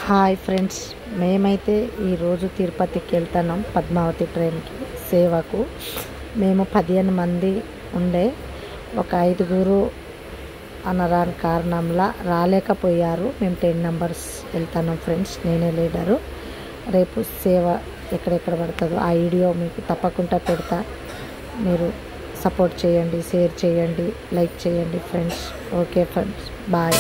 Hi friends, మేమైతే ఈరోజు తిరుపతికి వెళ్తున్నాం పద్మావతి ట్రైన్కి సేవకు. మేము 15 మంది ఉండే, ఒక 5గురు అనరాని కారణంలా రాలేకపోయారు. మేము 10 మెంబర్స్ వెళ్తున్నాం ఫ్రెండ్స్, నేనే లీడరు. రేపు సేవ ఎక్కడెక్కడ పడుతుందో ఆ వీడియో మీకు తప్పకుండా పెడతా. మీరు సపోర్ట్ చేయండి, షేర్ చేయండి, లైక్ చేయండి ఫ్రెండ్స్. Okay friends, bye.